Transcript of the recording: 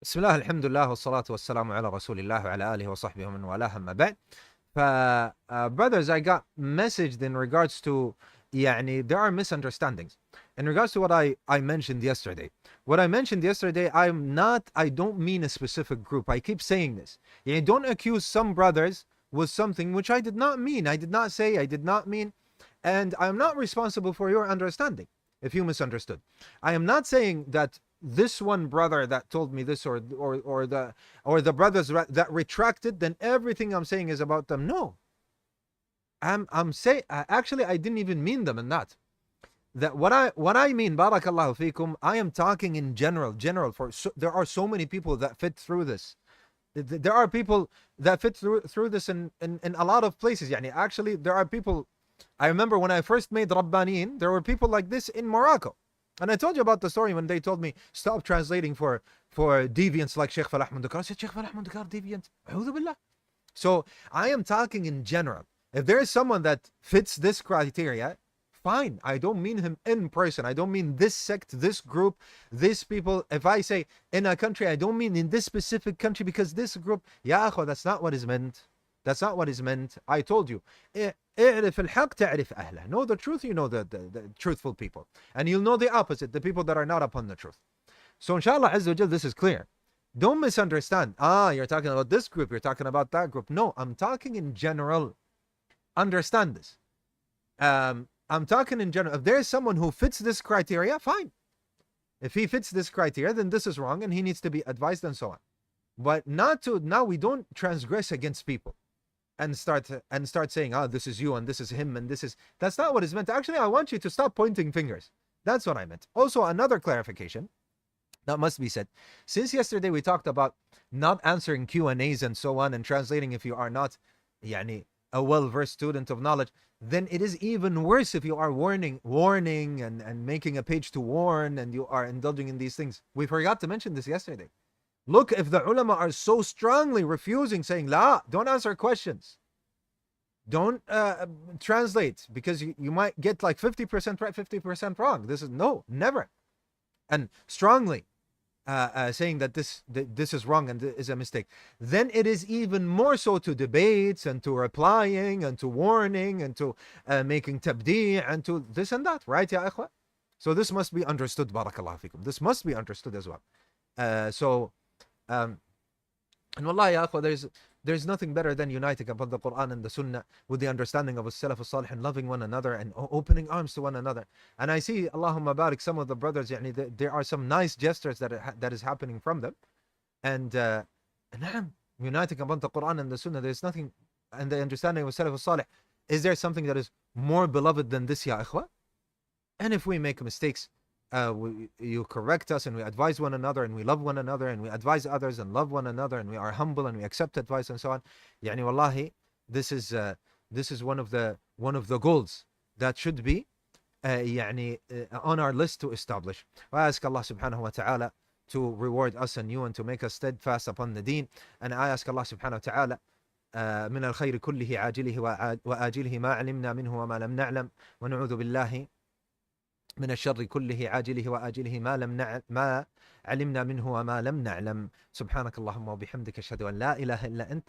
بسم الله الحمد لله والصلاة والسلام على رسول الله وعلى آله وصحبه ومن والاه أما بعد. Brothers, I got messaged in regards to there are misunderstandings in regards to what I mentioned yesterday. What I mentioned yesterday, I don't mean a specific group. I keep saying this. Don't accuse some brothers with something which I did not mean. I did not say, I did not mean, and I'm not responsible for your understanding if you misunderstood. I am not saying that this one brother that told me this or the brothers that retracted, then everything I'm saying is about them. No, I'm saying actually I didn't even mean them in that. That what I mean, barakallahu fikum, I am talking in general. There are so many people that fit through this. There are people that fit through this in a lot of places. Actually, there are people. I remember when I first made Rabbaniin, there were people like this in Morocco. And I told you about the story when they told me, stop translating for deviants like Sheikh Falah Mundakar. I said, Sheikh Falah Mundakar, deviant? A'udhu billah. So I am talking in general. If there is someone that fits this criteria, fine. I don't mean him in person. I don't mean this sect, this group, these people. If I say in a country, I don't mean in this specific country because this group, ya akho, that's not what is meant. That's not what is meant. I told you. اعرف الحق تعرف أهله. Know the truth, you know the truthful people. And you'll know the opposite, the people that are not upon the truth. So inshallah Azza wa Jal, this is clear. Don't misunderstand. You're talking about this group, you're talking about that group. No, I'm talking in general. Understand this. I'm talking in general. If there's someone who fits this criteria, fine. If he fits this criteria, then this is wrong and he needs to be advised and so on. But now we don't transgress against people and start saying, this is you and this is him and that's not what is meant. Actually, I want you to stop pointing fingers. That's what I meant. Also, another clarification that must be said. Since yesterday we talked about not answering Q&As and so on and translating if you are not a well-versed student of knowledge, then it is even worse if you are warning and making a page to warn and you are indulging in these things. We forgot to mention this yesterday. Look, if the ulama are so strongly refusing, saying, La, don't answer questions. Don't translate, because you might get like 50% right, 50% wrong. This is no, never. And strongly saying that this is wrong and is a mistake. Then it is even more so to debates and to replying and to warning and to making tabdi' and to this and that. Right, ya ikhwa? So this must be understood, barakallahu fikum. This must be understood as well. And wallahi ya akhwa, there's nothing better than uniting upon the Quran and the Sunnah with the understanding of as-Salaf as-Salih and loving one another and opening arms to one another. And I see, Allahumma barik, some of the brothers, there are some nice gestures that is happening from them. And uniting upon the Quran and the Sunnah, there's nothing, and the understanding of as-Salaf as-Salih. Is there something that is more beloved than this, ya akhwa? And if we make mistakes, you correct us and we advise one another and we love one another and we advise others and love one another and we are humble and we accept advice and so on. Wallahi, this is one of the goals that should be on our list to establish. I ask Allah subhanahu wa ta'ala to reward us and you and to make us steadfast upon the deen. And I ask Allah subhanahu wa ta'ala من الخير كله عاجله وآجله ما علمنا منه وما لم نعلم ونعوذ بالله من الشر كله عاجله وآجله ما علمنا منه وما لم نعلم. سبحانك اللهم وبحمدك أشهد أن لا إله إلا أنت